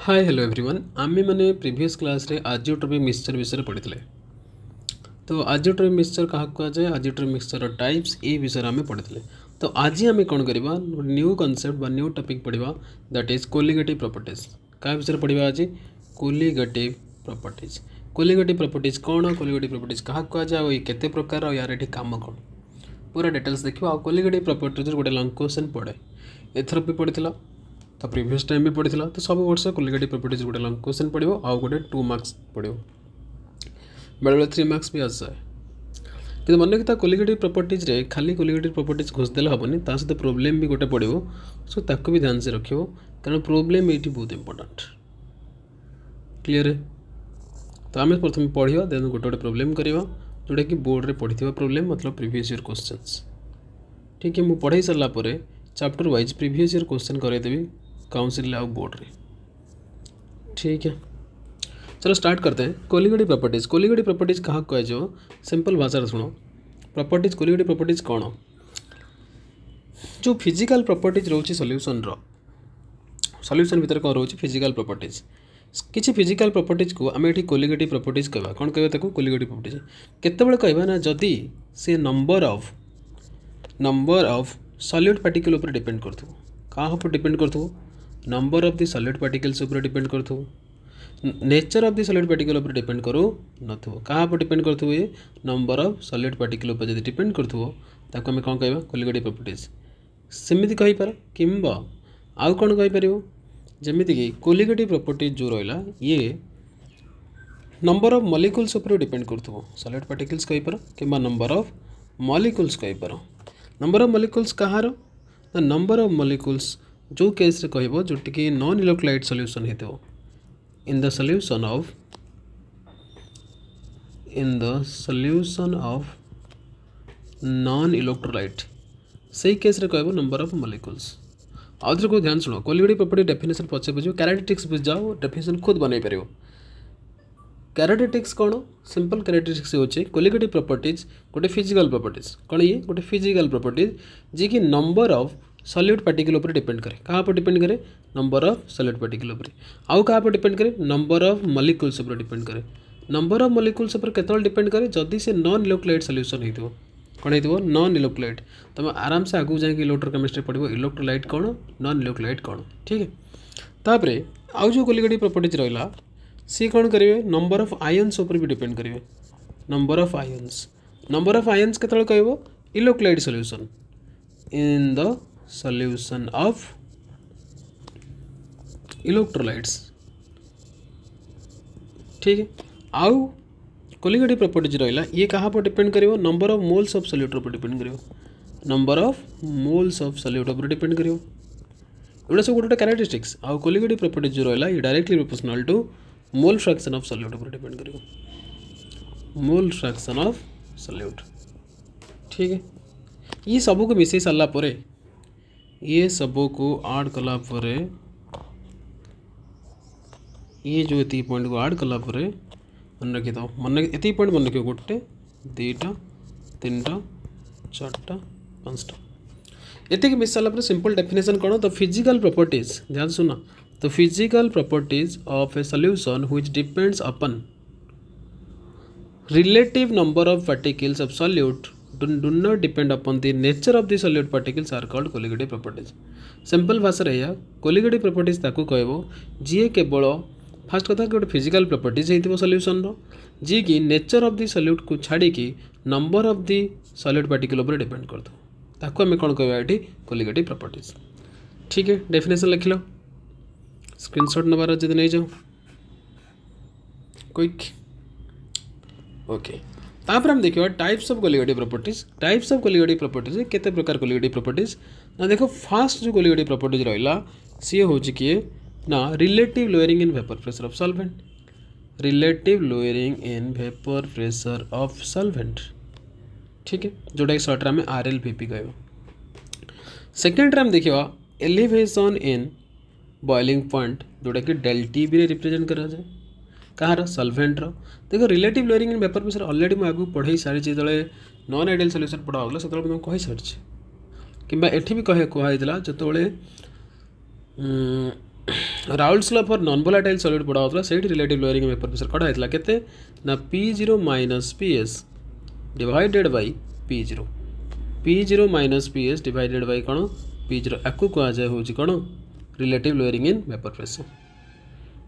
Hi hello everyone आमे मैंने previous class रे आजियोट्रोपिक मिक्सचर विषय पढ़ी तो आजियोट्रोपिक मिक्सचर क्या कहुए आजियोट्रोपिक मिक्सचर टाइप्स ये विषय आम पढ़ी तो आज आम कौन करवा न्यू कनसेप्ट न्यू टॉपिक पढ़ा दैट इज कोलिगेटिव प्रॉपर्टीज क्या विषय पढ़ा आज कोलिगेटिव प्रॉपर्टीज प्रॉपर्टीज कौन कोलिगेटिव प्रॉपर्टीज क्या कहुए केते प्रकार और यार ये काम कौन पूरा डिटेल्स देखिए कोलिगेटिव प्रॉपर्टीज गोटे लॉन्ग क्वेश्चन पड़े एथर भी पढ़ी तो प्रीवियस टाइम भी पढ़ी तो सब वर्ष कोलिगेटिव प्रॉपर्टीज गोटे लॉन्ग क्वेश्चन पड़ो आउ गोटे 2 मार्क्स पड़ो बेले बेले 3 मार्क्स भी आसाए कि मन रखी कोलिगेटिव प्रॉपर्टीज रे खाली कोलिगेटिव प्रॉपर्टीज घोषदेले हेनी ता सहित प्रोब्लेम भी गोटे पड़ो सो ताको भी ध्यान से रखियो कारण प्रोब्लेम ये बहुत इंपोर्टेंट क्लीयर है। तो आम प्रथम पढ़ा देन गोटे गोटे प्रोब्लेम करवा जोटा कि बोर्ड रे पढ़ी प्रोब्लेम मतलब प्रीवियस ईयर क्वेश्चंस ठीक है। मुझे पढ़ाई सारापर chapter wise previous year question करदेवी काउंसिल आउ बोर्ड रे ठीक है। चलो स्टार्ट करते हैं कोलिगेटिव प्रॉपर्टीज कहाँ कह जो सिंपल भाषा सुनो प्रॉपर्टीज कोलिगेटिव प्रॉपर्टीज कौन जो फिजिकल प्रॉपर्टीज रोचे सॉल्यूशन भितर कौन रोचे फिजिकल प्रॉपर्टीज किसी फिजिकल प्रॉपर्टीज को आम ये कोलिगेटिव प्रॉपर्टीज कहवा कौन कहवा ताको कोलिगेटिव प्रॉपर्टीज केतेबेले कहवा ना जदि से नंबर ऑफ सॉलिड पार्टिकल ऊपर डिपेंड करथु कहाँ ऊपर डिपेंड करथु number of the solid particles ऊपर डिपेंड करथु nature of the solid particle ऊपर डिपेंड करू नथु कहाँ ऊपर डिपेंड करथु ये नंबर ऑफ सॉलिड पार्टिकल ऊपर जब डिपेंड करथु ताको आम कौन कहवा कोलिगेटिव प्रॉपर्टीज सेमिति कहि पार किंबा आउ कौन कहि परिबो जेमिति कि कोलिगेटिव प्रॉपर्टीज जो रहिला ये नंबर ऑफ मॉलिक्यूल्स ऊपर डिपेंड करथु सॉलिड पार्टिकल्स कहि पार किंबा नंबर ऑफ मॉलिक्यूल्स कहि पार नंबर ऑफ मॉलिक्यूल्स कहाँ ना नंबर ऑफ मॉलिक्यूल्स जो केस रे कहबो जोटी कि नॉन इलेक्ट्रोलाइट सॉल्यूशन हेतो इन the solution of non electrolyte सही केस रे कहबो नंबर ऑफ मॉलिक्यूल्स आउथरे को ध्यान सुनो कोलिगेटिव प्रॉपर्टी डेफिनेशन पछे बुझो कैरेक्टरिस्टिक्स बुझ जाओ डेफिनेशन खुद बनै परियो कैरेक्टरिस्टिक्स कौन सिंपल कैरेक्टरिस्टिक्स होचे कोलिगेटिव प्रॉपर्टीज गोटे फिजिकल प्रॉपर्टीज कौन ये गोटे फिजिकल प्रॉपर्टीज जी कि नंबर ऑफ सॉलिड पार्टिकल ऊपर डिपेंड करे कहाँ पर डिपेंड करे नंबर ऑफ सॉलिड पार्टिकल ऊपर आउ कहाँ पर डिपेंड करे नंबर ऑफ मॉलिक्यूल्स ऊपर डिपेंड करे नंबर ऑफ मॉलिक्यूल्स ऊपर केतल डिपेंड करे जदि से नॉन इलेक्ट्रोलाइट सॉल्यूशन हेतिबो कौन हेतिबो नॉन इलेक्ट्रोलाइट तुम आराम से आगु जाके इलेक्ट्रोकेमिस्ट्री पढ़िबो इलेक्ट्रोलाइट कौन नॉन इलेक्ट्रोलाइट कौन ठीक है। तापरे आउ जो कोलिगेटिव प्रॉपर्टीज रहिला सी कौन करेंगे नंबर ऑफ आयन्स ऊपर भी डिपेंड करेंगे नंबर ऑफ आयन्स केतल कहबो electrolyte solution in the solution of electrolytes ठीक है। आउ कोलिगेटिव प्रॉपर्टीज रहिला ये कहाँ पर डिपेंड करिवो number of moles of solute ऊपर डिपेंड करिवो number of moles of solute ऊपर डिपेंड करिवो एवढा सब गोटे कैरेक्टरिस्टिक्स आउ कोलिगेटिव प्रॉपर्टीज जो रहिला ये directly proportional to mole fraction of solute ऊपर डिपेंड करिवो मोल फ्रैक्शन ऑफ सॉल्यूट ठीक है। ये सब को मिसई सारा परे ये सब को ऐड कला परे ये जो ये पॉइंट को ऐड कला परे मन रखी था मन ये पॉइंट मन रखियो गोटे 2टा 3टा 4टा 5टा ये मिस सारा सिंपल डेफिनेशन कौन द फिजिकल प्रॉपर्टीज ध्यान सुना the physical properties of A solution which depends upon relative number of particles of solute do not depend upon the nature of the solute particles are called colligative properties simple भाषा रे colligative properties ताको कहबो जी केवल fast कथा गोटे physical properties हेतिबो solution रो जी कि nature of the solute को छाड़ी कि number of the solid particle ऊपर डिपेंड करतो ताको हमें कोन कहबा एठी colligative properties ठीक है। डेफिनेशन लिख लो स्क्रीनशॉट नबार जदि नहीं जाओ क्विक ओके तापर हम देखिए टाइप्स ऑफ कोलिगेटिव प्रॉपर्टीज केते प्रकार कोलिगेटिव प्रॉपर्टीज ना देखो फास्ट जो कोलिगेटिव प्रॉपर्टीज रहिला सी होची कि ना relative lowering in vapour pressure of solvent ठीक है जोटा कि शॉर्ट में RLVP कहबो। सेकंड टाइम देखिए एलिवेशन इन बॉइलिंग पॉइंट जोटा कि ΔT भी रिप्रेजेंट करा जाए कहार सॉल्वेंट रो देखो relative lowering in vapour pressure already मैं आगु पढ़ाई सारी जो नॉन आइडियल सॉल्यूशन पढ़ा होगा से मैं कही सारी कि एठी भी कहे कहला जो Raoult's law for non volatile solid पढ़ा होता से रिलेटिव लोअरिंग वेपर प्रेशर कड़ा होता केते ना P0 minus PS divided by P0 P0 minus PS divided by कौन P0 आपको कहा जाए हूँ कौन relative lowering in vapour pressure.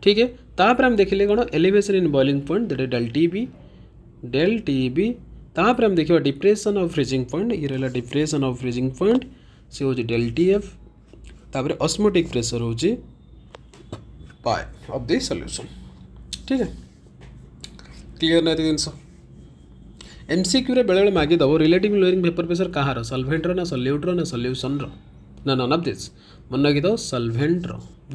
ठीक है तापर हम देखिले कौन elevation in boiling point that del T B तापर हम देखिए डिप्रेशन ऑफ फ्रीजिंग पॉइंट ये रहा डिप्रेशन ऑफ फ्रीजिंग पॉइंट से हूँ डेल टी एफ तापर ऑस्मोटिक प्रेशर हूँ पाए ऑफ द सॉल्यूशन। ठीक है क्लियर ना जिनस एमसीक्यू रे बेले मागे दब रिलेटिव लोअरिंग वेपर प्रेशर कहार सॉल्वेंट ना सॉल्यूट ना सॉल्यूशन ना नन ऑफ दिस मन रखी दो सॉल्वेंट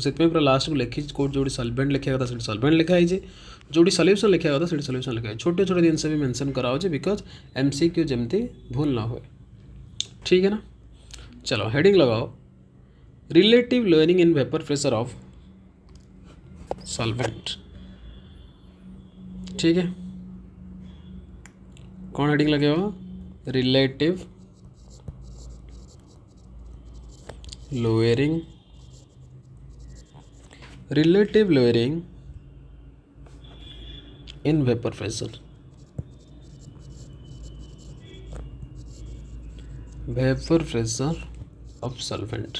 से पूरा लास्ट को लिखी कोड जो सॉल्वेंट लिखा था सॉल्वेंट लिखाई जो सॉल्यूशन लिखा था सॉल्यूशन लिखाई छोटे छोटे जिनस भी मेंशन कराओ बिकज एमसीक्यू जमती भूल ना हुए। ठीक है ना चलो हेडिंग लगाओ relative lowering in vapour pressure of solvent. ठीक है कौन हेडिंग लगे हो relative lowering in vapour pressure of solvent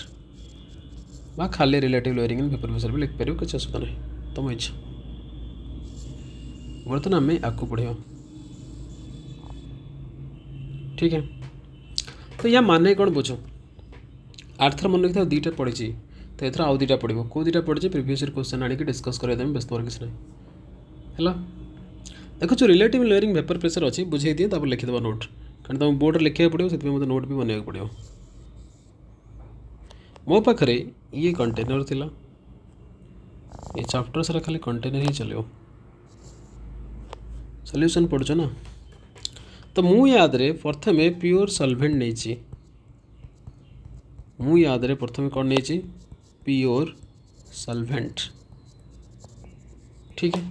बा खाली relative lowering in vapour pressure भी लिख पार किसी असुविधा नहीं तुम इच्छा बर्तमान आम आपको पढ़ा। ठीक है तो या माने कौन बुझ आर्थर मन रखी दुईटा पढ़ी तो एथर आउ दुईटा पढ़ो कौ दुईटा पढ़ी प्रिवियस क्वेश्चन आने डिस्कस कर व्यस्त किसी ना है देखो रिलेटिव लोअरिंग वेपर प्रेशर अच्छी बुझे दिए तब लिखिदेव नोट कारण तुम बोर्ड लिखा पड़ो से मतलब नोट भी बनवा पड़ो। मो पाखे ये कंटेनर थिला ये चैप्टर सारा खाली कंटेनर ही चलो सॉल्यूशन पढ़ुच ना तो मु याद रे प्रथमे प्योर सॉल्वेंट नहीं मु याद रे प्रथमे कौन नहीं प्योर सॉल्वेंट। ठीक है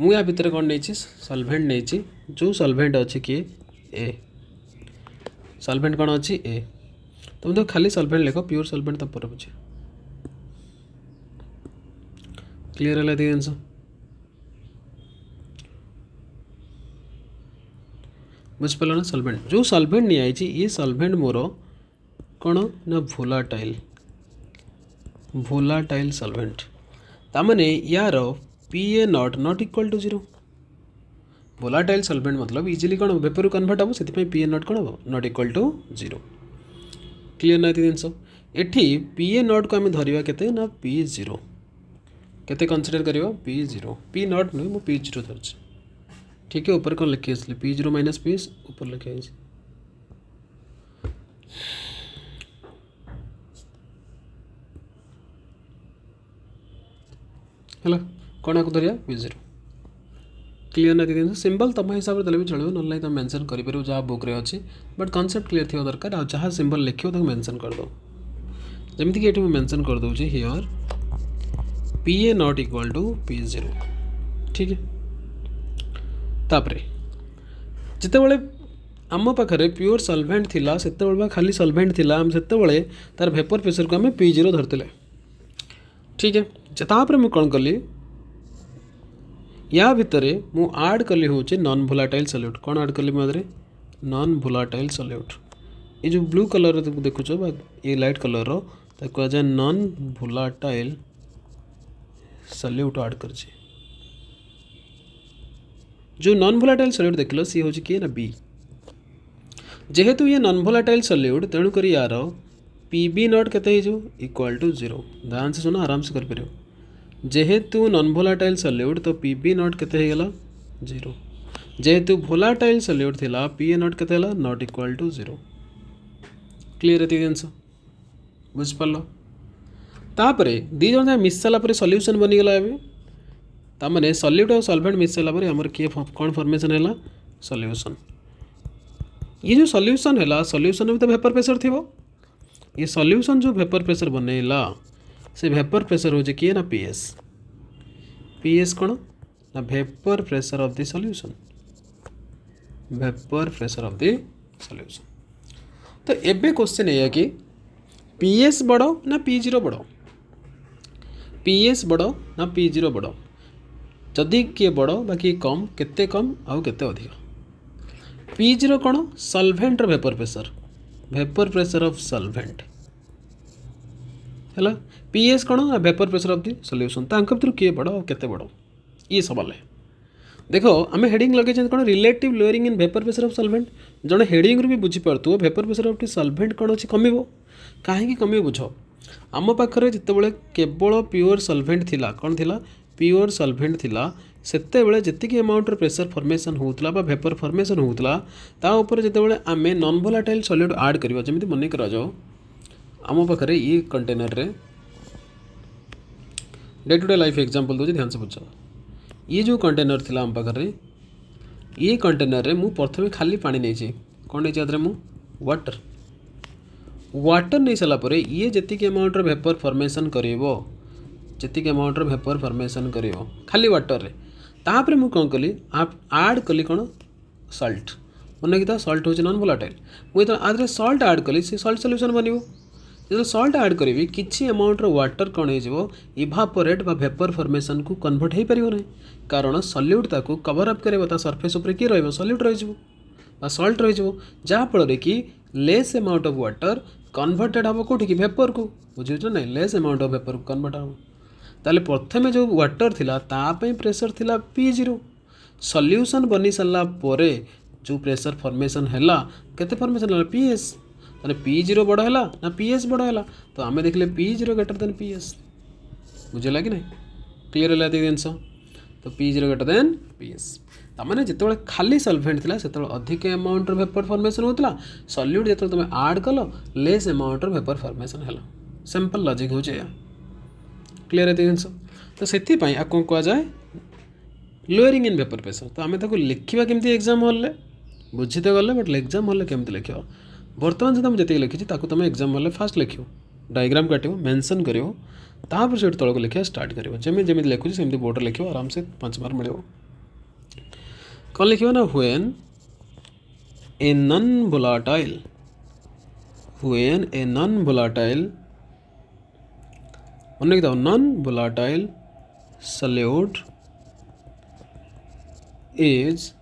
मु या भितर कौन नहीं सॉल्वेंट नहीं जो सॉल्वेंट अच्छी किए ए सॉल्वेंट कौन अच्छी ए तुम तो खाली सॉल्वेंट लिख प्योर सॉल्वेंट तब पर बुझे क्लियर है जिनस बुझिपार ना सॉल्वेंट जो सॉल्वेंट नहीं आई ये सॉल्वेंट मोर कौन ना भोलाटाइल सॉल्वेंट तामाने यार PA not equal to 0 volatile solvent मतलब इजिली कौन वेपर कन्वर्ट हम से PA नॉट कौन हम नॉट इक्वल टू 0 क्लियर ना जिनस एठी PA नॉट को आम धरवा केते ना P0 केते कंसीडर करियो P0 P नॉट नुहे मु P0 धरछि। ठीक है ऊपर कौन लिखी आसले P0 माइनस PS ऊपर लिखा है है कौन आपको धरिया P0 क्लियर ना दीदी सिंबल तुम हिसाब से भी चलो ना तुम मेंशन कर जहाँ बुक रे अच्छी बट कॉन्सेप्ट क्लियर थी दरकार आ जहाँ सिंबल लिखो तो मेंशन कर दो जमीक ये मेंशन कर दूँ here PA not equal to P0। ठीक है तापरे जितेबाला आम पाखे प्योर सॉल्वेंट थिला सेतेबाला खाली सॉल्वेंट थिला आम सेतेबाला तार वेपर प्रेशर को आम P0 धरते। ठीक है तापर मुझे कौन कली या भितर मु आड कली हूँ नॉन भोलाटाइल सॉल्यूट कौन आड कली मधे नॉन भोलाटाइल सॉल्यूट ये जो ब्लू कलर देखुच ये लाइट कलर कह जाए नॉन भोलाटाइल सॉल्यूट आड कर जो नॉन भोलाटाइल सॉल्यूट देख लो सी हूँ किए ना बी जेहेतु ये नॉन भोलाटाइल सॉल्यूट तेणुक यार PB नॉट केते इक्वल टू 0 ध्यान से सुना आराम से कर जेहेतु नॉन भोलाटाइल सॉल्यूट तो PB नॉट केते 0 जेहेतु भोलाटाइल सॉल्यूट थिला PA नॉट केते नॉट इक्वल टू 0 क्लियर है जिनस बुझिपार तापर दी जन मिस सारापर सॉल्यूशन बनीगला ए ताने सॉल्यूट और सॉल्वेंट मिस सारापर आमर किए कौन फॉर्मेशन है सॉल्यूशन ये जो सॉल्यूशन है सॉल्यूशन भी तो वेपर प्रेशर थी ये सॉल्यूशन जो वेपर प्रेशर बनैला से वेपर प्रेशर हो किए ना PS कौन ना vapour pressure of the solution vapour pressure of the solution. तो एबे क्वेश्चन है कि PS बड़ ना P0 बड़ पीएस बड़ ना पी0 बड़ जदि किए बड़ बाकी कम केते कम आउ केते अधिक पी0 कौन सल्भेंट वेपर प्रेशर ऑफ सल्भेंट है पीएस कौन vapour pressure of the solution तांक भितर किए बड़ केते बड़ ये सवाल है देखो आम हेडिंग लगे कौन relative lowering in vapour pressure of solvent जड़े हेडिंग भी बुझीपार वेपर प्रेशर ऑफ सल्भेंट कौन अच्छी कम कहीं कम बुझ आम पाखे जितेबाला केवल प्योर सल्भेंट थिला कौन थिला प्योर सल्भेंट थिला सेते बेले जेतिकी अमाउंट प्रेशर फॉर्मेशन होउतला बा वेपर फॉर्मेशन होउतला ता ऊपर जेतेबाला आमे नॉन वोलेटाइल सॉलिड ऐड करबा जेमिति मने करा जाओ आम पाखे ये कंटेनर रे day to day life example दूसरी ध्यान से बुझ ये जो कंटेनर थिला आम पाखे ये कंटेनर रे मु प्रथमे खाली पानी नहीं कौन नहीं आदरे मु वाटर नहीं सारा पर ये जी अमाउंट वेपर फॉर्मेशन करिवो जी अमाउंट वेपर फॉर्मेशन करिवो खाली वाटर रे तापर मु कौन कली ऐड कली कौन सॉल्ट मन कि सॉल्ट हूँ नॉन वोलेटाइल मुझे आदि सॉल्ट ऐड कली से सॉल्ट सॉल्यूशन बनिवो जो सॉल्ट ऐड करी किसी अमाउंट वाटर कौन हो इभापोरेट बा वेपर फॉर्मेशन को कन्वर्ट हो पार ना कारण सॉल्यूट ताकू कवर अप कर सरफेस उपर किए रहा सॉल्यूट रही सॉल्ट रही जहाँफल कि less amount of water converted हम कौटी वेपर को बुझे ना लेस अमाउंट ऑफ वेपर को कन्वर्ट हम ताले प्रथमे जो वाटर थिला तापई प्रेशर थिला P0 सॉल्यूशन बनी सारा परे जो प्रेशर फॉर्मेशन हैला केते फॉर्मेशन हैला PS ताले P0 बड़ है ना PS बड़ है तो आम देखले P0 ग्रेटर देन PS बुझेगा कि नहीं क्लीयर है जिनस तो P0 ग्रेटर देन PS ताने जिते खाली सल्भेंट थिला से अधिक अमाउंट वेपर फॉर्मेशन होता सॉल्यूट जो तुम ऐड कल लेस अमाउंट वेपर फॉर्मेशन है सिंपल लॉजिक हो क्लीयर है जिनस तो से कौन कहुए लोअरिंग इन वेपर प्रेशर तो आम लिखा केमती एग्जाम हॉल बुझी तो गले बट एग्जाम हॉल केमती लिखा बर्तमान सुधा मुझे जी लिखी तुम एग्जाम हॉल फास्ट लिख डायग्राम काट मेंशन कर तापर से तौक लिखा स्टार्ट कर जमी जमी लिखुची सेमती बोर्ड लिख आराम से 5 मार्क मिले कौन लिखा ना व्हेन ए नॉन वोलेटाइल मन लिखा non volatile solute is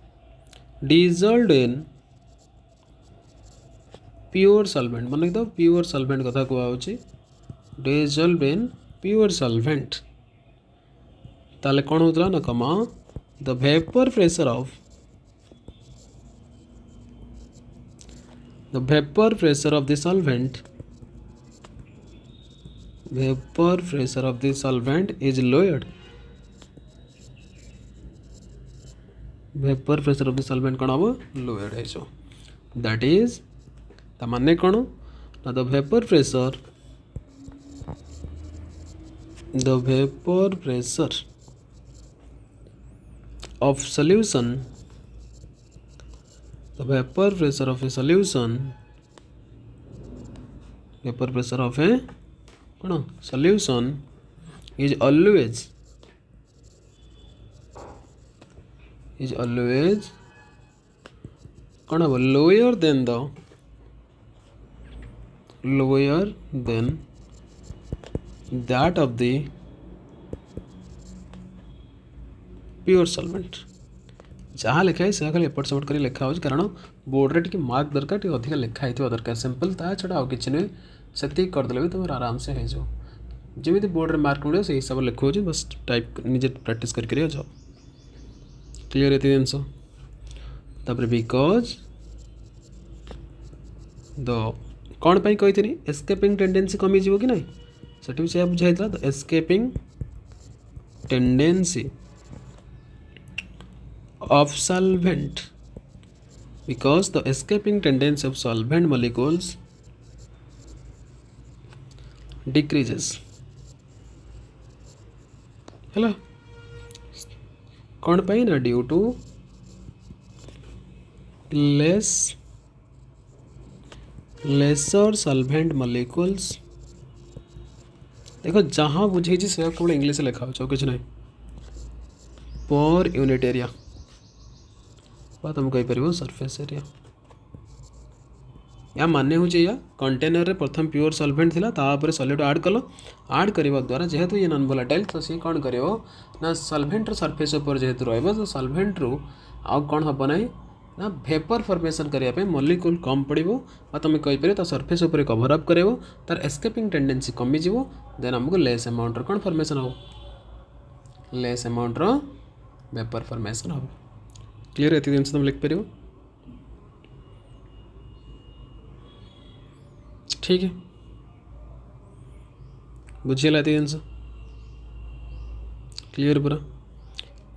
dissolved in pure solvent मन लिखा प्योर सॉल्वेंट कथा कहुच्छी डिसॉल्व्ड इन प्योर सॉल्वेंट ताले कौन होता ना कमा the vapour pressure of the solvent is lowered vapour pressure of the solvent कौन हम लोअर्ड है दैट इज ताने कौन ना the vapour pressure of solution vapour pressure of a कौन सॉल्यूशन इज ऑलवेज कौन हम lower than that of the pure solvent जहाँ लिखा है से खाली एपट सेपट कर लिखा हो कारण बोर्ड रे टी मार्क दरकार टी अधिक लिखाई दरकार सिंपल ता छड़ा आउ किसी नुहे से करदे भी तुम आराम से हो जमी बोर्ड रे मार्क मिले से हिसाब से लिखो बस टाइप निजे प्रैक्टिस करके जाओ क्लीयर है जिनस तापर बिकॉज द कौन पाई कही एस्केपिंग टेंडेंसी कमी जीव कि ना सेठी से बुझाई the escaping tendency of solvent because the escaping tendency of solvent molecules decreases hello कौन पाई ना due to lesser solvent molecules देखो जहाँ बुझे से केवल इंग्लिश लिखा हो कुछ नहीं पर यूनिट एरिया तुम कहीपर सरफेस एरिया या माने हूँ या कंटेनर प्रथम प्योर सल्भेंट थिला तापर सॉलिड ऐड कल ऐड करने द्वारा जेहेतु ये नॉन वोलेटाइल तो सी कौन करियो ना सल्भेंट सरफेस ऊपर जेहेतु रहिबो तो सल्भेंट रु आउ कौन हबो नाही ना भेपर फॉर्मेशन करने मॉलिक्यूल कम पड़ो तुम कहीपर तो सरफेस उपर कवर अप कर तार एस्केपिंग टेंडेंसी कमिज देन आमको लेस अमाउंट कौन फॉर्मेशन हो लेस अमाउंट भेपर फॉर्मेशन हो क्लियर ये जिन तुम लिखिपर ठीक है बुझीगला ये जिन क्लियर पूरा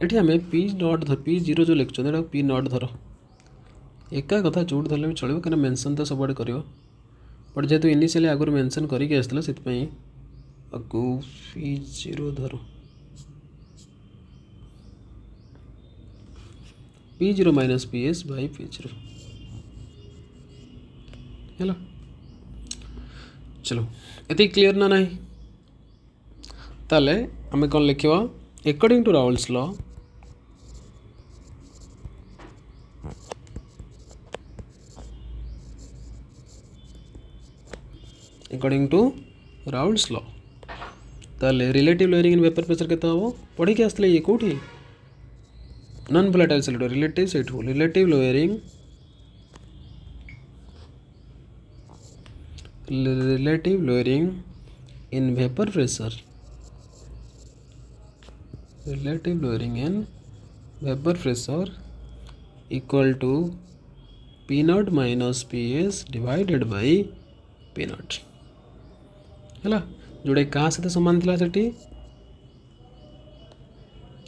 ये आम पी नॉट धर पी जीरो जो लिखुं पी नॉट धर एका कथा जोड़ धरले भी चलो कहीं मेंशन तो सब कर बट जेहेतु इनिशियली आगुरी मेंशन करके आसला से अगु पी जीरो धर P zero minus P S by P zero है चलो ये क्लीयर ना नहीं ताले आम कौन लिखा according to Raoult's law according to Raoult's law ताले relative lowering in vapour pressure केते हम पढ़ी के आसले ये कोठी नॉन वोलेटाइल सॉलिड रिलेटिव सेट हो relative lowering in vapour pressure relative lowering in vapor pressure equal to P naught minus PS divided by P naught है जोड़ा क्या सहित सामान थी सेठी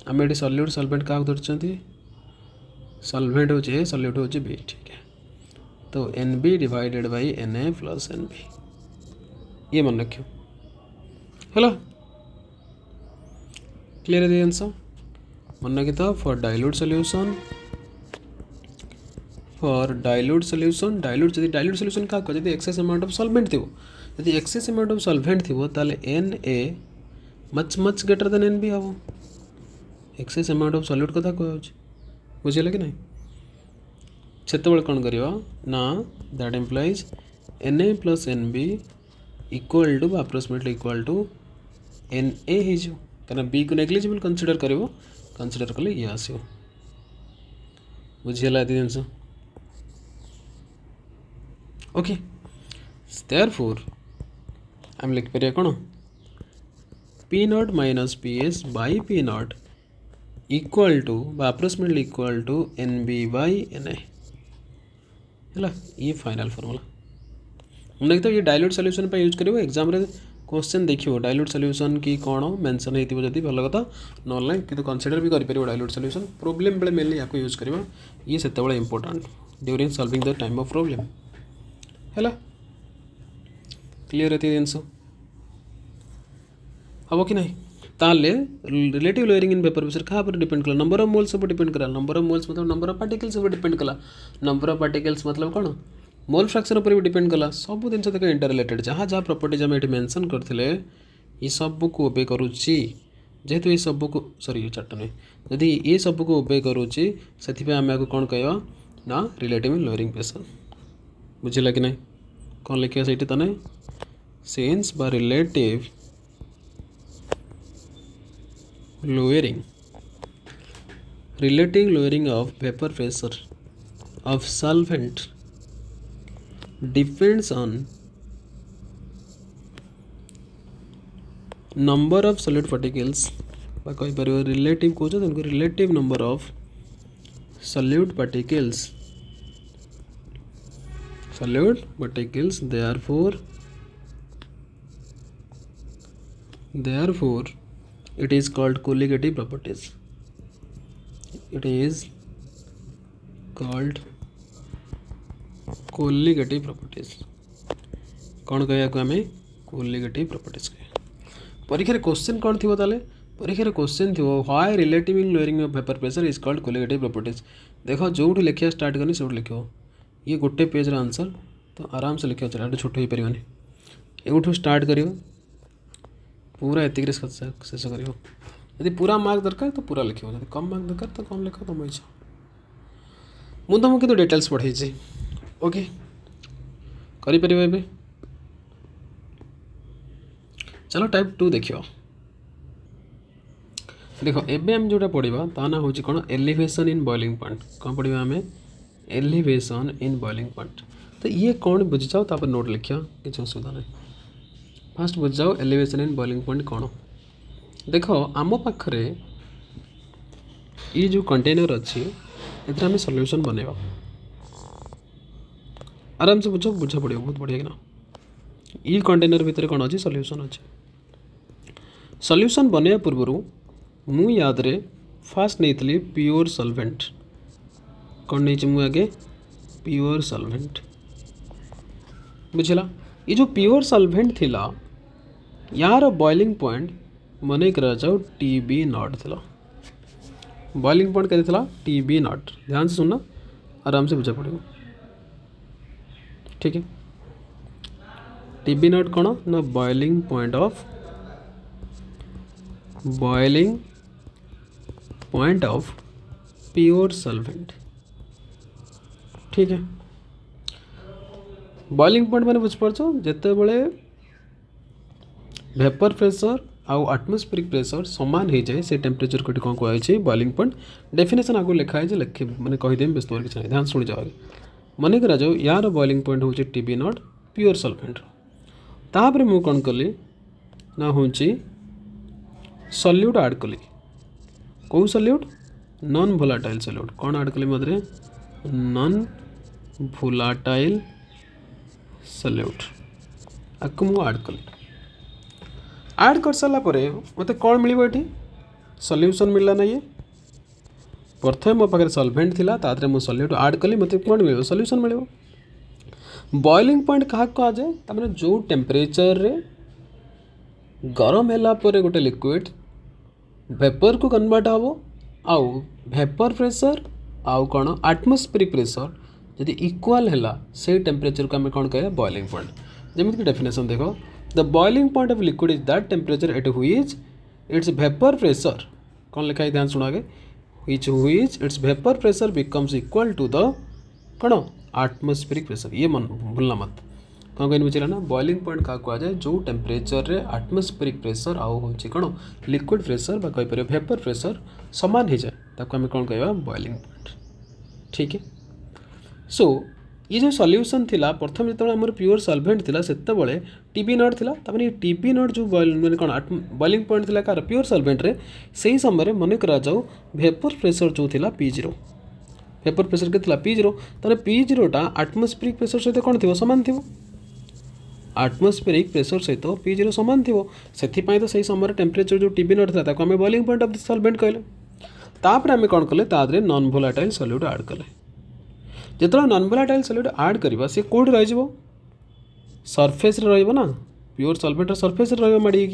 आम ये सल्यूट सल्भेंट क्या धरते सल्भेंट हो सल्यूट हो बी ठीक है तो N B divided by N A plus N B ये मन रख है क्लियर है आंसर मन रखी था for dilute solution dilute solution क्या कह एक्सेस अमाउंट ऑफ सॉल्वेंट थी यदि एक्सेस अमाउंट ऑफ सॉल्वेंट थी ताले N A much much greater than N B हम एक्सेस अमाउंट ऑफ सॉल्यूट कथा कह बुझे कि नहीं से कौन कर ना that implies N A plus N B equal to approximately equal to N A हो क्या बी को नेग्लिजिबल कंसीडर कले ये आस बुझीगला ये जिन ओके देयरफॉर आम लिखिपर कौन P not minus P S by P not equal to approximately equal to N B by N A है ये फाइनल फॉर्मूला देखते ये डाइल्यूट सॉल्यूशन यूज कर एग्जाम रे क्वेश्चन देखिए डाइल्यूट सॉल्यूशन की कौन मेंशन होती जब भल कथा ना कि कंसीडर भी करें डाइल्यूट सॉल्यूशन प्रॉब्लम बेले मेनली या यूज करवा ये से important during solving the time of problem है क्लियर रहती जिन हम कि नहीं ताले relative lowering in vapour pressure क्या डिपेंड कला नंबर ऑफ मोल्स पर डिपेंड कला नंबर ऑफ मोल्स मतलब नंबर ऑफ पार्टिकल्स पर डिपेंड कला नंबर ऑफ पार्टिकल्स मतलब कौन मोल फ्रैक्शन उपर भी डिपेंड कला सब जिन तक इंटर रिलेटेड जहाँ जहाँ प्रॉपर्टीज आम ये मेंशन करते ये सब को ओबे करुच्ची जेहेतु ये सब को सॉरी ये चार्ट नहीं यदि ये सब को ओबे करुच्ची से आम आपको कौन कहवा ना रिलेटिव लोअरिंग प्रेशर बुझेगा कि नहीं कौन लिखा से तने सेंस बा relative lowering of vapour pressure of solvent depends on number of solid particles कही पार रिलेटिव कौन relative number of solute particles therefore it is called colligative properties colligative properties कौन कह आम कोलिगेटिव प्रॉपर्टीज कह परीक्षा क्वेश्चन कौन थी ताले परीक्षा क्वेश्चन थी why relative in lowering of vapour pressure is called colligative properties देख जो लिखा स्टार्ट करनी से लिख ये गोटे पेज आंसर तो आराम से लिखा चला छोट हो पारे यूँ स्टार्ट कर पूरा एतिक शेष कर यदि पूरा मार्क दरकार तो पूरा लिख कम मार्क दरकार तो कम लिख तुम इच्छा मुझे तुमको कितु डिटेल्स पढ़े ओके करें। चलो टाइप 2 देखियो। देखो एबे हम जोटा पढ़ा ता ना हूँ कौन एलिवेशन इन बॉइलिंग पॉइंट। कौन पढ़ा आम एलिवेशन इन बॉइलिंग पॉइंट। तो ये कौन बुझी जाओ तापर नोट लिखिया किसी असुविधा नहीं। फास्ट बुझी जाओ एलिवेशन इन बॉइलिंग पॉइंट कौन। देखो आम पाखरे ये जो कंटेनर अच्छी एथरे आम सॉल्यूशन बनेबा आराम से बुझ बुझा पड़ो बहुत बढ़िया कि ये कंटेनर भितर कौन अच्छी सॉल्यूशन अच्छे। सॉल्यूशन बनवा पूर्व मु याद रे फास्ट नहीं प्योर सॉल्वेंट। कौन नहीं मु आगे प्योर सॉल्वेंट बुझला। ये जो प्योर सॉल्वेंट थिला यार बॉइलिंग पॉइंट मन करा जाओ टीबी नॉट थिला। बॉइलिंग पॉइंट कहते थिला टीबी नॉट। ध्यान से सुनना आराम से बुझा पड़ेगा ठीक है। टीबी नॉट कौन ना boiling point of pure solvent ठीक है। बॉइलिंग पॉइंट मैंने बुझिपार जिते बड़े वेपर प्रेशर आउ एटमॉस्फेरिक प्रेशर समान हो जाए से टेम्परेचर को कौन कहुई बॉइलिंग पॉइंट। डेफिनेशन आगे लिखाई लिखे मैंने कहीदेवी व्यस्त किसी नहीं। ध्यान शुणी जाओ मन करा जाओ यार बॉइलिंग पॉइंट हूँ टीबी नॉट प्योर सॉल्वेंट। तापर मु कौन कली ना हूँ सॉल्यूट ऐड कली। कौ सॉल्यूट नॉन भोलाटाइल सॉल्यूट। कौन ऐड कली मध्य नॉन भोलाटाइल सॉल्यूट आपको मु ऐड कली। ऐड कर सारा मत कौन मिल ये सॉल्यूशन मिलला ना। ये प्रथम मो पाखे सॉल्वेंट थिला तादरे मु सॉल्यूट ऐड कली मत कौन मिल सॉल्यूशन मिल। बॉइलिंग पॉइंट क्या कह जाए तमें जो टेम्परेचर रे गरम है गोटे लिक्विड वेपर को कन्वर्ट हम आउ वेपर प्रेशर आउ कौन एटमॉस्फेरिक प्रेशर जदि इक्वाल है से टेम्परेचर को आम कौन कह बॉइलिंग पॉइंट। जमीक डेफिनेशन देख the boiling point of liquid is that temperature at which it's vapour pressure कौन लिखा है ध्यान सुना आगे which its vapor pressure becomes equal to the कौन एटमॉस्फेरिक प्रेशर। ये मन भूलना मत कौन कहनी बुझे ना बॉइलिंग पॉइंट क्या कह जाए जो टेम्परेचर रे एटमॉस्फेरिक प्रेशर आउ हूँ कौन लिक्विड प्रेशर कहीपर वेपर प्रेशर सामान हो जाए ताको आम कौन कह बॉइलिंग पॉइंट ठीक है। सो ये जो सॉल्यूशन थिला प्रथम जो आम प्योर सॉल्वेंट थिला सेते बळे टीबी नॉट थिला तापर ये टीबी नॉट जो मैंने कौन बॉइलिंग पॉइंट थिला कार प्योर सॉल्वेंट रे सही समय मन करा जाऊ वेपर प्रेशर जो थिला P0 वेपर प्रेशर के P0 तारे P0टा एटमॉस्फेरिक प्रेशर सहित कौन थी सामान थी एटमॉस्फेरिक प्रेशर सहित P0 सामान थी से तो सही समय टेम्परेचर जो टीबी नॉट था आम boiling point of the solvent कहले। तापर आम कौन कले तादरे नॉन भोलाटाइल सॉल्यूट ऐड कले। जिते नॉन भोलाटाइल सॉल्यूट ऐड करवा सी कौट रही सरफेस रहा प्योर सॉल्वेंट सरफेस माड़ी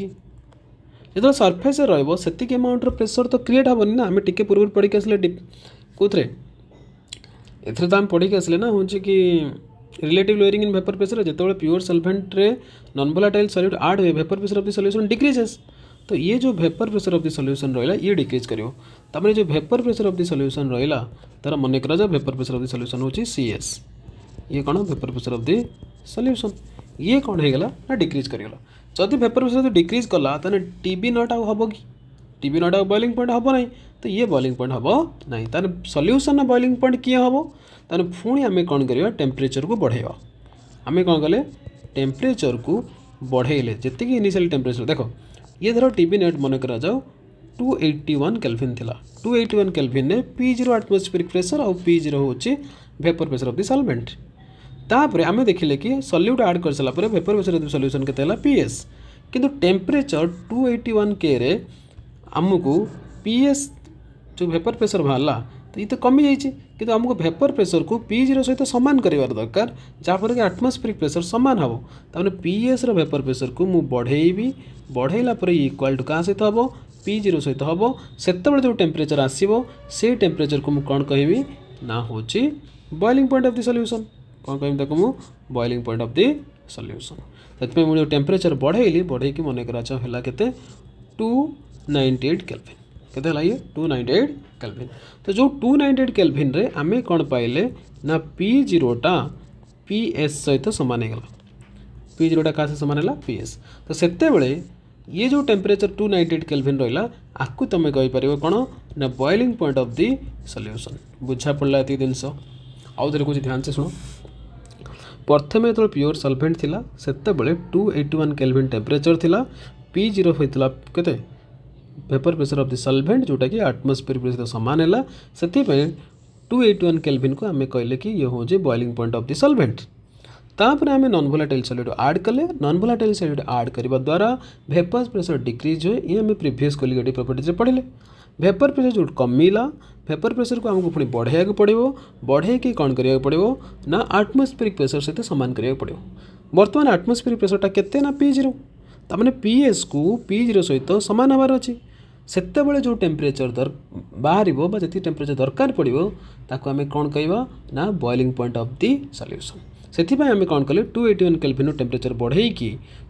जो सरफेस रही अमाउंट प्रेशर तो क्रिएट हेनी ना। आम टे पूर्व पढ़ी आसले कौन एथरे तो आम पढ़ी आसले ना हूँ कि relative lowering in vapour pressure जो प्योर सॉल्वेंट रे नॉन भोलाटाइल सॉल्यूट ऐड हुए vapour pressure of the solution decreases. तो ये जो vapour pressure of the solution रहा ये डिक्रीज करियो तापर जो vapour pressure of the solution रहा तार मन करा जाए vapour pressure of the solution होची CS। ये कौन vapour pressure of the solution ये कौन हो गला ना डिक्रीज करिगला। जदि वेपर प्रेशर डिक्रीज कला ताने टीबी नॉट आउ हम कि टीबी नॉट आउ बॉइलिंग पॉइंट हम ना तो ये बॉइलिंग पॉइंट हम ना ताने सॉल्यूशन ना बॉइलिंग पॉइंट किए हम ताने पुणी आम कौन करवा टेम्परेचर को बढ़ेवा। आम कौन कले टेम्परेचर को बढ़ेले जितकी इनिशियल टेम्परेचर देखो ये धर टीबी नॉट मन करा जाओ 281 केल्विन थिला 281 केल्विन ने P0 एटमॉस्फेरिक प्रेशर और P0 होची vapour pressure of the solvent. तापर आम देखिले कि सॉल्यूट ऐड कर सारा vapour pressure of the solution केते हला PS किंतु टेम्परेचर 281 के रे आमको PS जो वेपर प्रेशर बाहरला तो ये तो कमी जाइए कि आमको वेपर प्रेशर को P0 सहित सामान कर दरकार जहाँफल कि एटमॉस्फेरिक प्रेशर सामान हम ताने PS रो वेपर प्रेशर को मु बढ़ेबी बढ़ेला इक्वाल टू क्या सहित हम P0 सहित हम से जो टेम्परेचर आसो से टेम्परेचर को कौन कहमी ना हूँ boiling point of the solution कौन कहमी ताको मु boiling point of the solution. से मुझे टेम्परेचर बढ़ेली बढ़े मन करा के 298 केल्विन केते हला ये 298 केल्विन। तो जो 298 केल्विन रे आमे कौन पाइले ना P0टा पी एस सहित सामान हो गला पी जीरोटा क्या सामान है पी एस तो सेते बेले ये जो टेम्परेचर 298 केल्विन रहा आपको तुम कहीपर कौन ना boiling point of the solution बुझा पड़ा ये जिनस आउ थे कुछ ध्यान से शुण प्रथम जो प्योर सल्भेंट थिला सेते बेले 281 केल्विन टेम्परेचर थिला पी जीरो होता केते वेपर प्रेशर ऑफ द सल्भेंट जोटा कि एटमॉस्फेरिक प्रेशर सामान है से 281 केल्विन को आम कहले कि ये हूँ बॉइलिंग पॉइंट ऑफ द सल्भेंट तापर आम नॉन वोलेटाइल सॉल्यूट ऐड कले नॉन वोलेटाइल सॉल्यूट ऐड करने द्वारा वेपर प्रेशर डिक्रीज हुए ये आम प्रीवियस कोलिगेटिव प्रॉपर्टीज पढ़ले वेपर प्रेशर जो कमिला वेपर प्रेशर को आमको पुणी बढ़ाया पड़ो बढ़े कौन करा पड़ो ना एटमॉस्फेरिक प्रेशर सहित सामान करा पड़ो बर्तमान एटमॉस्फेरिक प्रेशरटा केते ना पी जीरो तमाने पी एस को पी जीरो सहित सामान हबार अच्छी सेतेबेले जो टेम्परेचर बाहर जी टेम्परेचर दरकार पड़ो ताको आम कौन कहवा ना boiling point of the solution से आम कौन कले 281 केल्विन टेम्परेचर बढ़े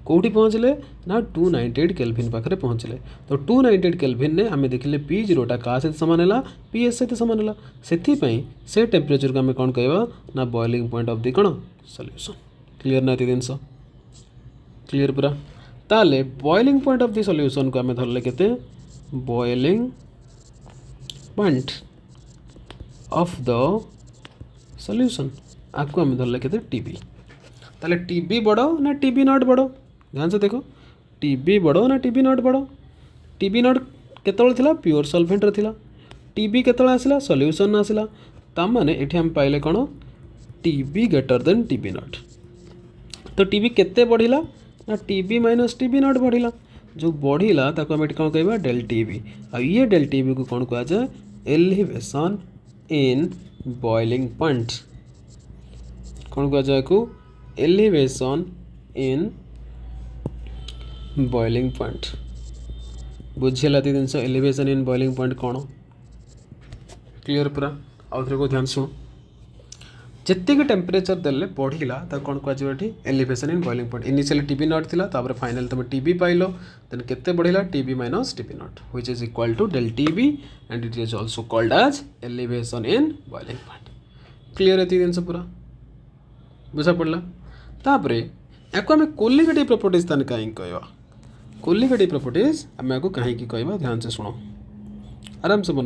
कौटी पहुँचले ना 298 केल्विन पाखे पहुँचले तो 298 केल्विन ने आम देखिले पी जीरोटा क्या सहित सामान है पी एस सहित सामान है से टेम्परेचर को आम कौन कहवा ना बॉइलिंग पॉइंट ऑफ दी कौन सॉल्यूशन क्लीयर ना जिनस क्लीयर पूरा ताले boiling point of the solution को आम धरले केते boiling point of the solution आपको आम धरले केते टीबी ताले टीबी बड़ ना टीबी नॉट बड़ ध्यान से देखो टीबी बड़ ना टीबी नॉट बड़ टीबी नॉट केतବେଳେ थिला प्योर सल्भेंट रे थिला टीबी केतବେଳେ आसिला सॉल्यूशन आसिला तामाने एठी हम पाइले कोन TB greater than TB nought तो टीबी केते बढ़िला ना टीबी माइनस टीबी नॉट बढ़िला जो बढ़िला ताको हम एठी कोन कहबा डेल टीबी आ ये डेल टीबी को कोन कहआ जाय एलिवेशन इन बॉइलिंग पॉइंट कौन कह जाए को एलिवेशन इन बॉइलिंग पॉइंट बुझेगा जिन एलिवेशन इन बॉइलिंग पॉइंट कौन क्लीयर पूरा आउ थे को ध्यान शुण जितक टेम्परेचर देले बढ़िला कौन कह elevation in boiling point initially TB nought थिला तापर फाइनल तुम टीबी पाइल देन केते बढ़िला TB minus TB nought which is equal to del TB and it is also called as elevation in boiling point clear है जिन पूरा बुझा पड़ा तापर या आम कोलिगेटिव प्रॉपर्टीज ताने कहीं कहवा कोलिगेटिव प्रॉपर्टीज आम या कहीं कहवा ध्यान से शुण आराम से मन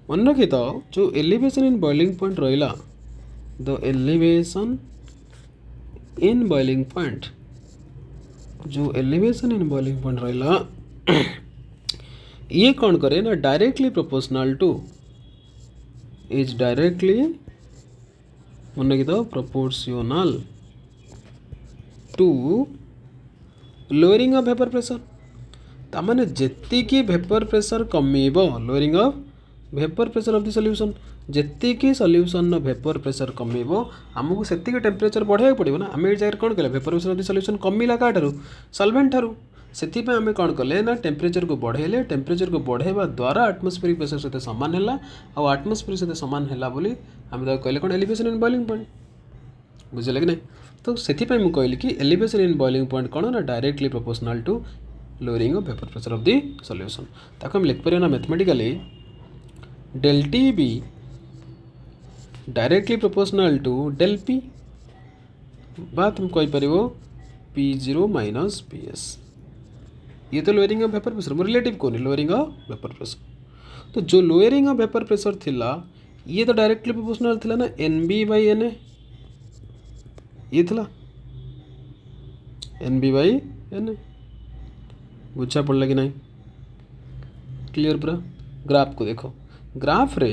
मन रखी तो जो एलिवेशन इन बॉइलिंग पॉइंट रहा the elevation in boiling point जो एलिवेशन इन बॉइलिंग पॉइंट रहा ये कौन करे ना directly proportional to is directly मन की तो proportional to lowering of vapour pressure तामाने जेतिकी वेपर प्रेशर कमीबो lowering of vapour pressure of the solution जेतिकी सॉल्यूशन वेपर प्रेशर कमीबो आमको सेतिकी टेम्परेचर बढ़ाया पड़ो ना आम जगह कौन कले vapour pressure of the solution कमिला क्या सॉल्वेंट ठारू से आम कौन कले ना टेम्परेचर को बढ़ेले टेम्परेचर को बढ़ावा द्वारा एटमॉस्फेरिक प्रेशर सहित सामान है आ एटमॉस्फेरिक सहित सामान है बोली आम कहले कौन एलिवेशन इन बॉइलिंग पॉइंट बुझे कि नहीं तो से मुझे कहली कि एलिवेशन इन बॉइलिंग पॉइंट कौन ना directly proportional to lowering of vapour pressure of the solution ताको हम लिख पारे ना mathematically del T B directly proportional to del P बा तुम कहीपर P zero minus P S ये तो लोअरिंग ऑफ वेपर प्रेशर मोर रिलेटिव कौन लोअरिंग ऑफ वेपर प्रेशर तो जो लोअरिंग ऑफ वेपर प्रेशर थिला ये तो डायरेक्टली प्रोपोर्शनल थिला ना N B by N A ये थिला N B by N A बुझा पड़ा कि नहीं क्लियर पूरा ग्राफ को देखो ग्राफ रे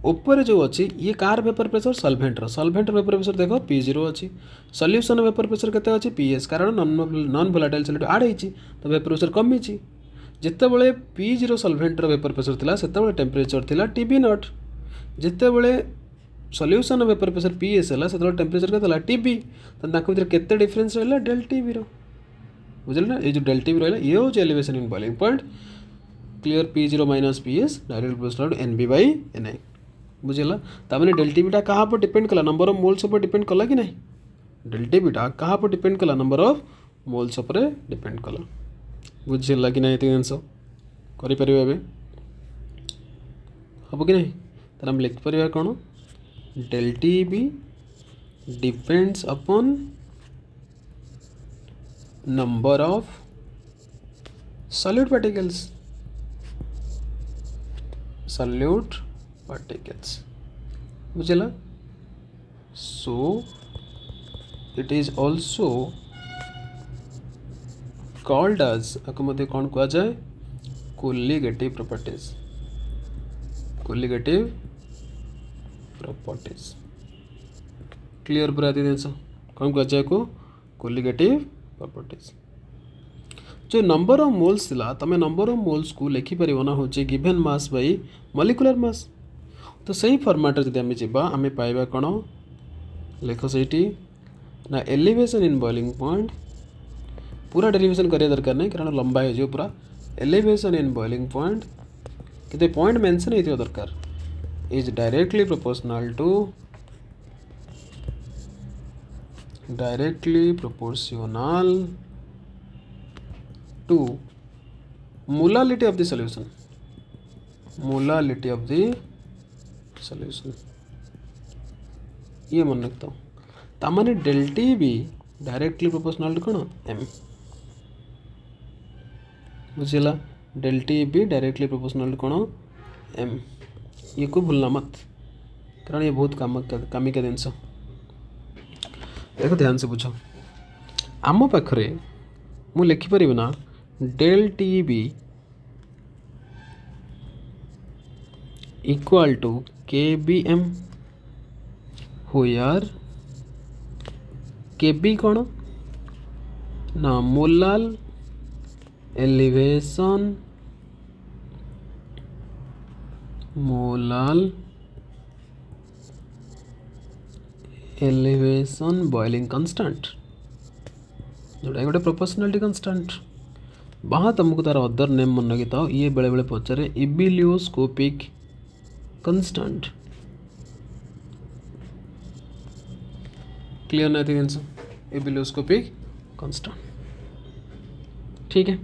ऊपर जो अच्छी ये कार वेपर प्रेशर सल्भेंटर वेपर प्रेशर देखो पी जीरो अच्छी सॉल्यूशन वेपर प्रेशर केते अच्छी पी एस कारण नॉन वोलेटाइल सॉल्यूट ऐड होती तो वेपर प्रेशर कमी जितेबाला पी जीरो सल्भेंटर वेपर प्रेशर थिला सेतेबाला टेम्परेचर थिला टीबी नॉट जितेबाला solution vapour pressure P S है से टेम्परेचर केते टीबी तो भर केते डिफरेंस रहा डेल टीबी बुझे ना ये जो डेल टीबी रहा ये हूँ elevation in boiling point clear P zero minus P S direct proportional N B by N I बुझेगा ताने डेल टीबीटा क्या पर डिपेंड कला नंबर ऑफ मोल्स पर डिपेंड कला कि नहीं डेल टीबीटा क्या पर डिपेंड कला नंबर ऑफ मोल्स पर डिपेंड कला बुझेगा कि नहीं जिनस करें हम कि नहीं तो हम लिखिपर कौन del T B depends upon number of solute particles, solute particles बुझला. So it is also called as आपको मध्य कौन कहा जाए colligative properties, colligative properties. Clear पूरा दिन कौन कहा जाए को colligative properties. जो नंबर ऑफ मोल्स थिला तमें नंबर ऑफ मोल्स को लिखि परिबो ना होचे given mass by molecular mass. तो सही फॉर्मेट रे जदि आमे जिबा आमे पाइबा कोन लेखो सेठी ना एलिवेशन इन बॉइलिंग पॉइंट. पूरा डेरिवेशन करिया दरकार नहीं कारण लंबा है जो पूरा एलिवेशन इन बॉइलिंग पॉइंट किते पॉइंट मेंशन हेतियो दरकार is directly proportional to molality of the solution, molality of the solution. ये मन रखता हूँ. तामाने डेल्टी भी डायरेक्टली प्रोपोर्शनल टू कौन एम बुझेला. डेल्टी भी डायरेक्टली प्रोपोर्शनल टू कौन एम. ये को भूलना मत कारण ये बहुत कामी का जिनस. देखो ध्यान से बुझ आम पाखरे मु लिखिपर ना del T B equal to K B M हो यार. के बी कौन ना molal elevation, molal elevation boiling constant जोटा गोटे प्रोपोर्शनालिटी कांस्टेंट. वहाँ तुमको तार अदर नेम मन लगी था. ये बेले बेले पचारे इबिलियोस्कोपिक कांस्टेंट. क्लियर ना थी इबिलियोस्कोपिक कांस्टेंट. ठीक है.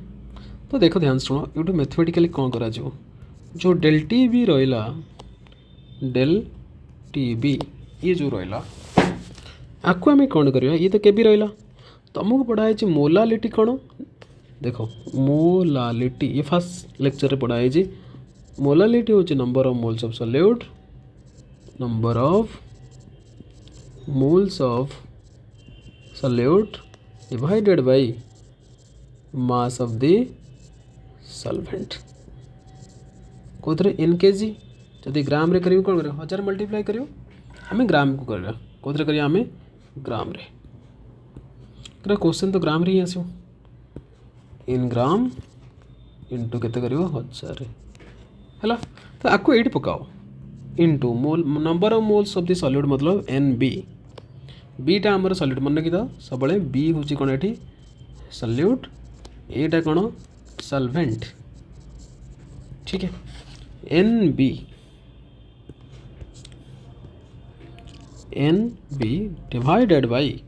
तो देखो ध्यान से सुनो यूट्यूब मैथमेटिकली कौन करा जो डेल टी बी रहा डेल टी बी ये जो रहा आपको आम कौन करवा ये तो के बी रहा. तुमको पढ़ाई मोलालिटी कौन देखो मोलालिटी ये फास्ट लेक्चर रे पढ़ाई जी. मोलालिटी होची number of moles of solute, number of moles of solute divided by mass of the solvent. कोथरे इन केजी जदि ग्राम रे करियो कोन करियो 1000 मल्टीप्लाई करियो हमें ग्राम को करबा. कोथरे करियो हमें ग्राम रे करा. क्वेश्चन तो ग्राम रे ही आसो इन ग्राम इंटू केते करियो 1000 हैला. तो आपको एटी पकाओ into mole number of moles of the solute मतलब एन बी. बीटा आमर सॉल्यूट मन रखी था सब बी हूँ कौन ये सॉल्यूट एटा कौन सॉल्वेंट. ठीक है. N B divided by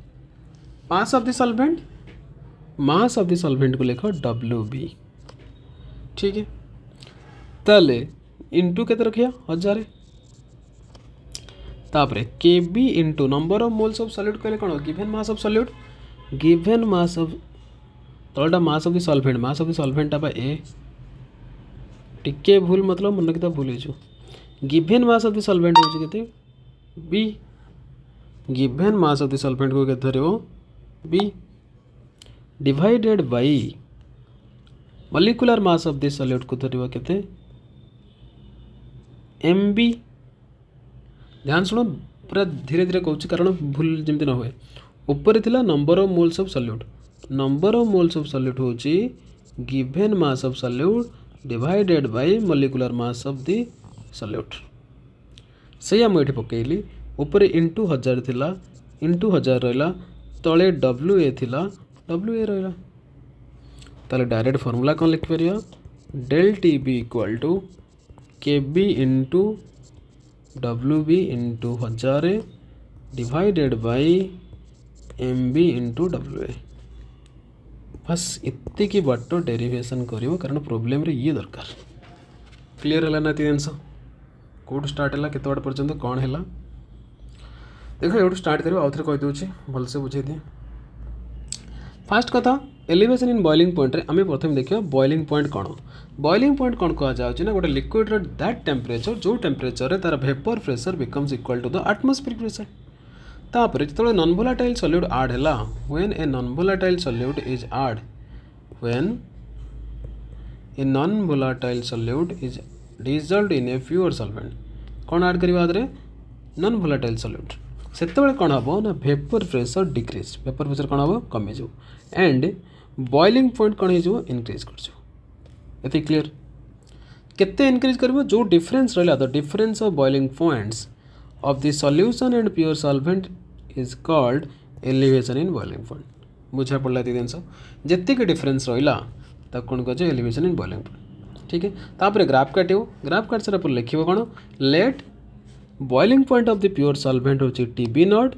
mass of the solvent. Mass of the solvent को लिखो डब्ल्यू बी. ठीक है. ताले इंटू के रखिया 1000 तापरे K B into number of moles of solute कहले कौन given mass of solute. Given mass of तलटा mass of the solvent. Mass of the solvent बा ए टिके भूल मतलब मन रखिता भूल हो. Given mass of the solvent हो केते बी. Given mass of the solvent को केते धरियो बी divided by molecular mass of the solute को धरियो केते एम बी. ध्यान सुनो पूरा धीरे धीरे कहूँ कारण भूल जमी न हुए. ऊपर थिला number of moles of solute. Number of moles of solute होची given mass of solute divided by molecular mass of the solute. से मुझे पकईली ऊपर इंटू 1000 थिला इंटू 1000 रहा तले डब्ल्यू ए थिला डब्ल्यू ए रहा. ताले डायरेक्ट फॉर्मूला कौन लिखिपर del T B equal to K B into W B into 1000 divided by M B into W A. बस इतनी बाट डेरिवेशन करियो कारण प्रोब्लेम रे ये दरकार. क्लियर है ना जिनस कौट स्टार्ट है केत बाट पर्यंत कौन है. देख ये स्टार्ट कर आउ थे कहीदे भलसे बुझे दिए। फास्ट कथा एलिवेशन इन बॉइलिंग पॉइंट रे आम प्रथम देखिए बॉइलिंग पॉइंट कौन। बॉइलिंग पॉइंट कौन कह जाए गोटे लिक्विड दैट टेम्परेचर जो टेम्परेचर तार vapour pressure becomes equal to the atmospheric pressure. तापर जो नॉन वोलेटाइल सॉल्यूट ऐड है when a non volatile solute is add when a non volatile solute is dissolved in a pure solvent कौन add करवा non volatile solute से कौन हम ना vapour pressure decrease vapour pressure कौन हम कमी जाऊ एंड बॉइलिंग पॉइंट कौन हो इनक्रीज कर क्लीयर केते इनक्रीज कर जो डिफरेंस रहा the difference of boiling points of the solution and pure solvent is called elevation in boiling point. बुझा पड़ा ये जिन जितक डिफरेंस रहा कौन कह एलिवेशन इन बॉइलिंग पॉइंट। ठीक है तापर ग्राफ काटो ग्राफ काट सारा लिख कौन let boiling point of the pure solvent हूँ T B naught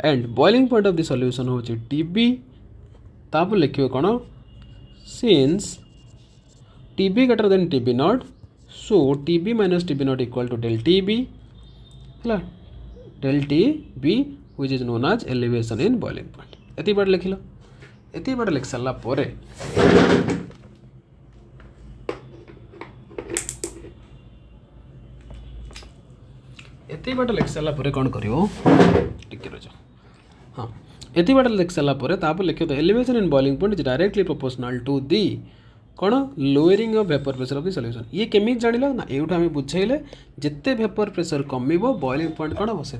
and boiling point of the solution हूँ टीबी तापर लिखे कौन since T B greater than TB naught so T B minus TB naught equal to del T B है del T B which is known as elevation in boiling point. एति बार लिखिल एति बार लिख सारा पर एति बाट लिख सारा पर कौन कर हाँ एति बाट लिख सारा पर लिखे तो elevation in boiling point is directly proportional to the कौन lowering of vapour pressure of the solution. ये केमी जान ना यूँ आम बुझेले जिते वेपर प्रेशर कमिबो बॉइलिंग पॉइंट कौन हम से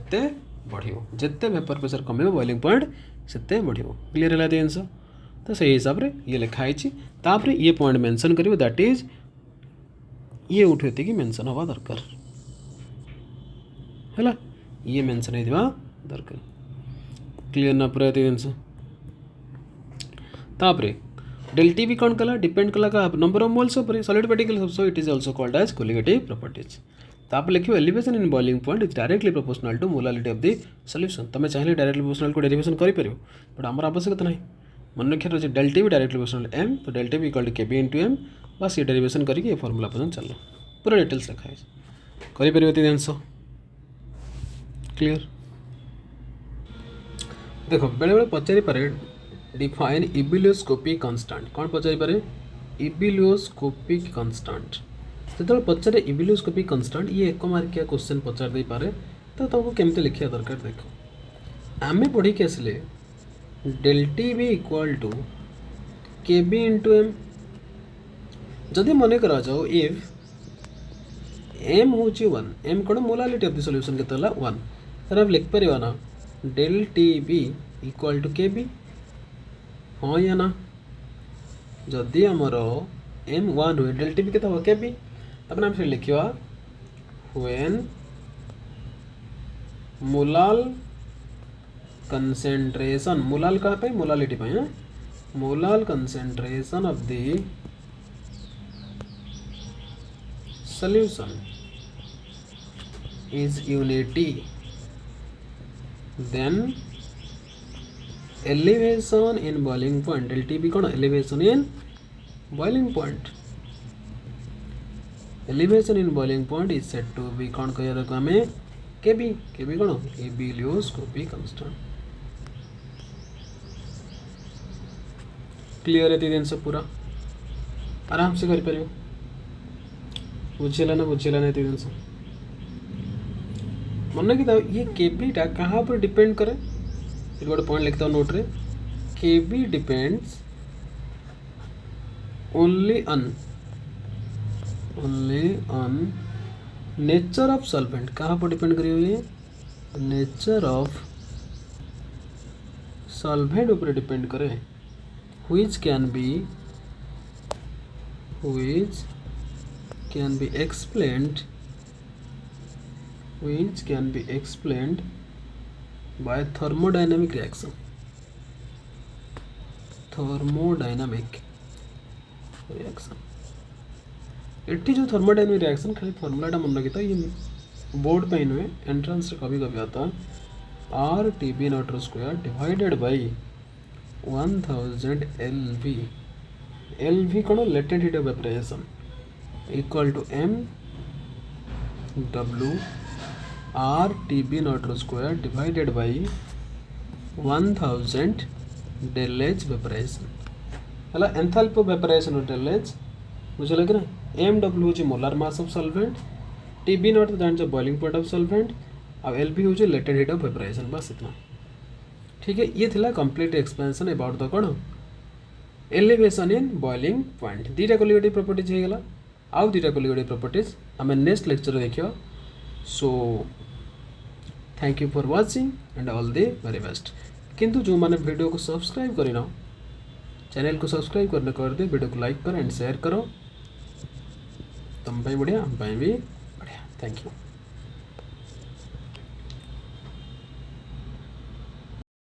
बढ़ियो जिते वेपर प्रेशर कमिबो बॉइलिंग पॉइंट से बढ़ियो। क्लीयर है जिनस तो से हिसाब से ये लिखाई तापर ये पॉइंट मेंशन करिवो दैट इज ये उठे कि मेंशन हवा दरकार है ये मेंशन होगा दरकार। क्लीयर ना पूरा जिनस तापर डेल टी भी कौन कला डिपेंड कला का नंबर ऑफ मोल्स ऊपर solid particle so it is also called as colligative properties. तापर लिखियो elevation in boiling point is directly proportional to molality of the solution. तुम चाहिए डायरेक्टली प्रोपोर्शनल को डेरिवेशन कर पार बट आम आवश्यकता ना मन रखिए रही del T B directly proportional M तो del T B equal to KB into M बस ये डेरिवेशन करके फॉर्मूला पर्यटन चल पूरा डिटेल्स लिखा है कर आंस। क्लीयर देखो बेले बेले पचारि पारे डिफाइन इबिलियोस्कोपिक कांस्टेंट कौन पचारि पारे इबिलियोस्कोपिक कांस्टेंट जो पचारे इबिलियोस्कोपिक कांस्टेंट ये एक मार्किया क्वेश्चन पचार दे पारे तो तुमको केमती लिखा दरकार देखो आम पढ़ी के आसले del T B equal to K B into M जदि मन करा जाओ इफ एम हूँ वन एम कौन मोलालिटी ऑफ द सॉल्यूशन के वन तर आप लिख पार ना del T B equal to K B हाँ या ना जदि आमर एम वन हुए del T B K K B तब आम फिर लिखा व्हेन मोलाल कंसेंट्रेशन मोलाल कहाँ पे मोलालिटी पे molal concentration of the solution is unity then elevation in boiling point del T भी कौन elevation in boiling point elevation in boiling point is said to be कौन कह रहा है हमें Kb Kb कौन इबिलियोस्कोपिक कांस्टेंट। क्लियर है तीन सब पूरा आराम से कर पारियो बुझेला ना तीन सब मन रखी था ये केबीटा कहाँ पर डिपेंड करे गोटे पॉइंट लिखता हूँ नोट रे K B depends only on nature of solvent कहाँ पर डिपेंड करियो ये नेचर ऑफ सॉल्वेंट ऊपर डिपेंड करे which can be explained which can be explained by thermodynamic reaction एटी जो थर्मोडायनामिक रिएक्शन खाली फॉर्मूलाटा मन रखी था ये बोर्ड पे नुहे एंट्रेंस कभी कभी आता R T B naught square divided by 1000 L V कौन latent heat of vaporisation equal to M W R T B naught square divided by 1000 डेलेज वेपराइजेशन है एंथैल्पी ऑफ वेपराइजेशन डेलेज बुझे कि ना एम डब्ल्यू हूँ molar mass of solvent T B naught जान boiling point of solvent आ L B हूँ लेटेड हीट ऑफ वेपराइजेशन बस इतना ठीक है। ये थिला कंप्लीट एक्सपेंशन अबाउट द कौन एलिवेशन इन बॉइलिंग पॉइंट दीटा कोलिगेटिव प्रॉपर्टीज हो गला आउ दीटा कोलिगेटिव प्रॉपर्टीज आम नेक्स्ट लेक्चर देखियो। So thank you for watching and all the very best. किंतु जो मैंने वीडियो को सब्सक्राइब करी ना चैनल को सब्सक्राइब करने कर दे वीडियो को लाइक करो एंड शेयर करो तुम बढ़िया हम भी बढ़िया। Thank you.